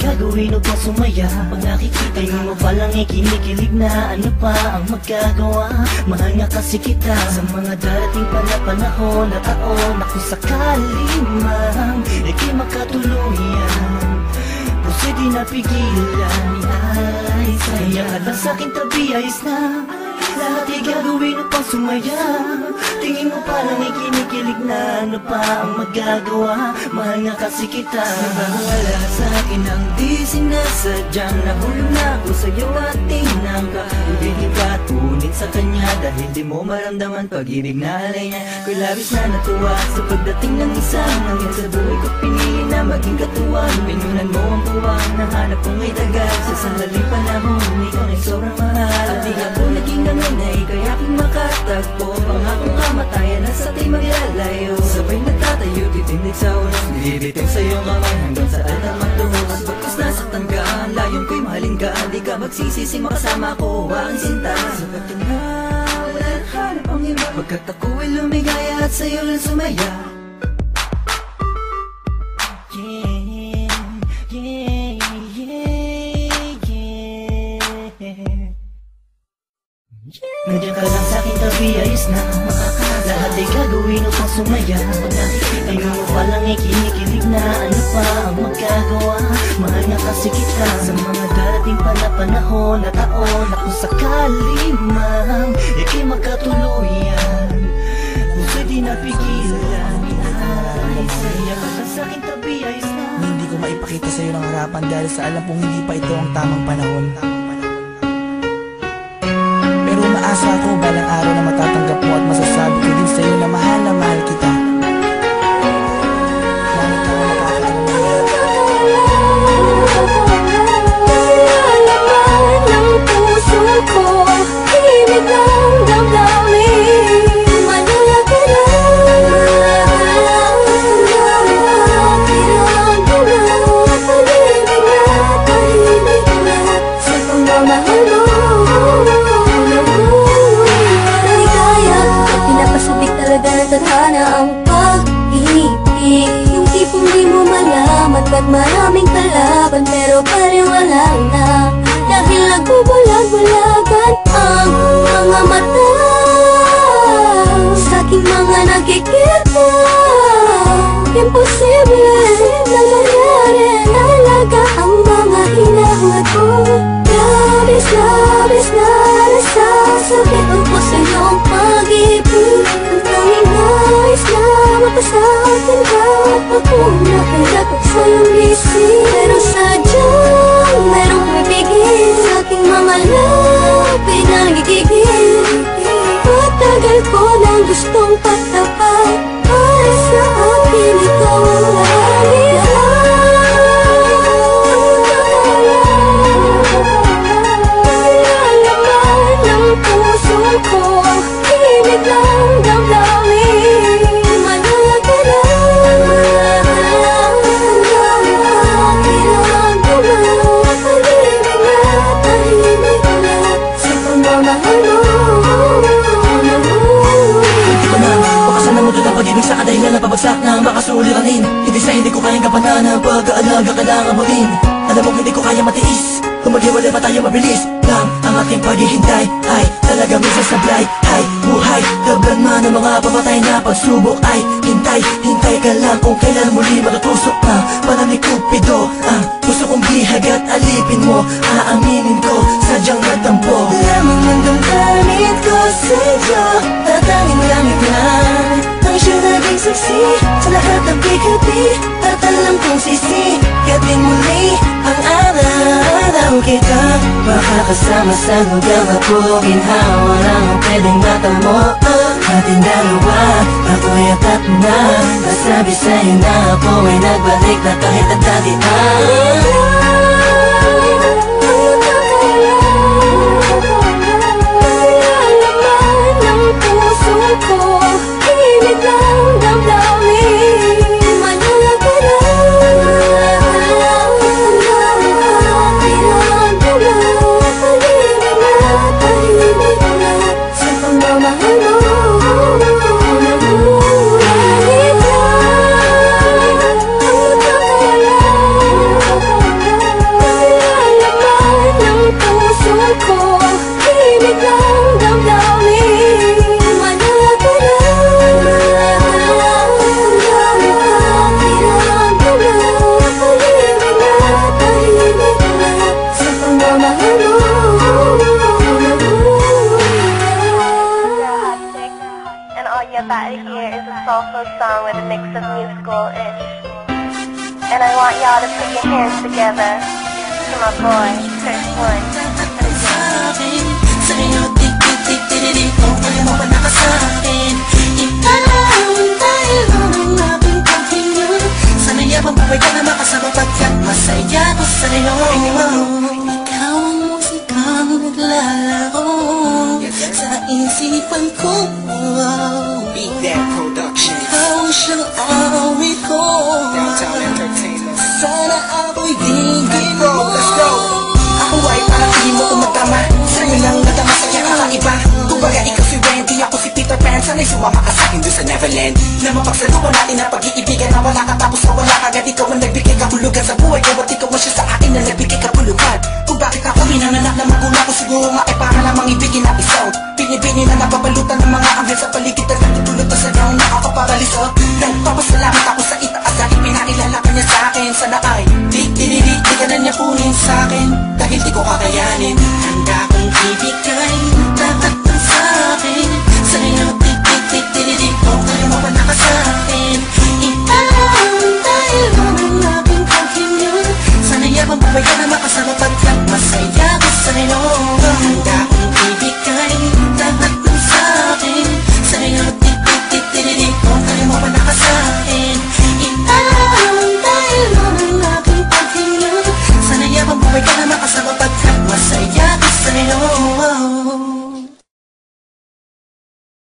gagawin upang sumaya? Pag nakikita mo palang kinikilig na, ano pa ang magagawa? Mahal nga kasi kita sa mga darating pa na panahon na taon, na kung sakali man ika'y makatuluyan, puso'y di napigilan. Ay, kaya ka lang sa'king tabi, ayos na lahat ay gagawin upang sumaya. Tingin mo palang kinikilig na, ano pa ang magagawa? Mahal nga kasi kita. Wala sa'kin ang di sinasadyang nahulog na ako sa'yo at tinangka. Ibigin ka at ulit sa kanya dahil di mo maramdaman pag-ibig na alay niya. Ko'y labis na natuwa sa pagdating ng isang hanggang sa buhay ko pinili na maging katuwang. Pinunan mo ang buwang nahanap kong may tagal sa sandaling panahon. Ikaw ay sobrang mahal at di ako naging nanganay kaya aking makatagpo. Pangakong kamatayan na sa tayo maglalayo. Sabay nagtatayo, titindig sa unos, nililiting sa'yo kamay hanggang sa altar magtuhos. Pagkas nasaktan ka, ang layon ko'y mahalin ka. Di ka magsisisi makasama ko, ang sinta. Sabat ka na, wala nang hanap ang iba. Pagkat ako ay lumigaya at sa'yo lang sumaya. Nandiyan ka lang sa'king tabi, ayos na lahat ay gagawin upang sumaya. Pag nakikita mo palang kinikilig na, ano pa ang magagawa? Mahal nga kasi kita sa mga darating pa na panahon na taon, na kung sakali man ika'y makatuluyan, puso'y di napigilan. Ay, saya ka lang sa'king tabi, ayos na. Hindi ko maipakita sa'yo ng harapan dahil sa alam kong hindi pa ito ang tamang panahon. Asa ako balang araw na matatanggap mo at masasabi ko din sa'yo na mahal kita. Bakit ako Nalalaman ng puso ko, himig ng damdamin. Manala ka lang, pakiramdam na pag-ibig na tahimik na sa pagmamahal mo. Tadhana ang pag-ibig, yung tipong di mo malaman ba't maraming kalaban pero pariwala na. Dahil nagbubulag-bulagan ang mga mata sa aking mga nakikita. Imposible na mangyari, nalaga ang mga hinahangad ko. Labis na nasasakit ako sa iyong pag-ibig. Nais na mapasakin ka at ako nakilapag sa iyong bisig. Pero sadyang merong pumipigil sa aking mga labi na nagigigil. Matagal ko nang gustong patapat para sa akin ikaw ang lagi. Nalalaman ng puso ko, himig ng damdamin. Manala ka lang, pakiramdam na pag-ibig na tahimik na sa pagmamahal mo. Hindi ko na bakasan ng mundo ng pag-ibig sa kadahilan na pabagsak na makasuliranin. Hindi sa hindi ko kayang kapanan ang pag-aalaga kailangan mo rin. Alam mo hindi ko kaya matiis, kung maghiwalay pa tayo mabilis lang ang aking paghihintay ay talagang minsan sablay. Ay buhay, tablan man ang mga pamatay na pagsubok. Ay hintay ka lang kung kailan muli matutusok na parang ni Cupido. Ang gusto kong bihag at alipin mo, aaminin ko sadyang natampo. Lamang ang damdamin ko sa'yo, tatanging langit lang ang siya naging saksi sa lahat ng bigati. At alam kong sisigatin muli ang araw kita. Makakasama sa hanggang ako, ginhawa lang ang pwedeng matamo. Ating dalawa, ako'y atat na nasabi sa'yo na ako ay nagbalik na kahit ang dati Nalalaman ng puso ko, himig ng damdamin. Manala ka lang, pakiramdam na pag-ibig na tahimik na sa pagmamahal mo. Nalalaman ang school-ish. And I want y'all to put your hands together to my boy, Chris Wood. Sa'yo, dik-dik-dik-dik-dik, kung kaya mo pa nakasakin. Ikaw dahil ang aking paghingan. Sana'y abang buhay ka na makasama pagkat masaya ko sa'yo. Ikaw ang musikang naglalaro sa isipan ko. Beat That Production. Ikaw siyang awit ko. Downtown Entertainment. Sana ako'y dinggin mo. Let's go. Ako ay parang hindi mo tumatama. Sa'yo lang nadama sa kaya kakaiba. Kumbaga ikaw si Wendy, ako si Peter Pan. Sana'y sumama ka sa'kin doon sa Neverland. Na mapagsaluhan natin ang pag-iibigan na wala ka tapos na wala kagad. Ikaw ang nagbigay kapulugan sa buhay ko. At ikaw ang siya sa akin na nagbigay kapulugan. Kung bakit ako minananak na magulang ko, siguro nga ay para lamang ibigin na isaw. Binibini na napapalutan ng mga anghel sa paligid at natutulog na sa daong nakakaparaliso. Nagpapasalamat ako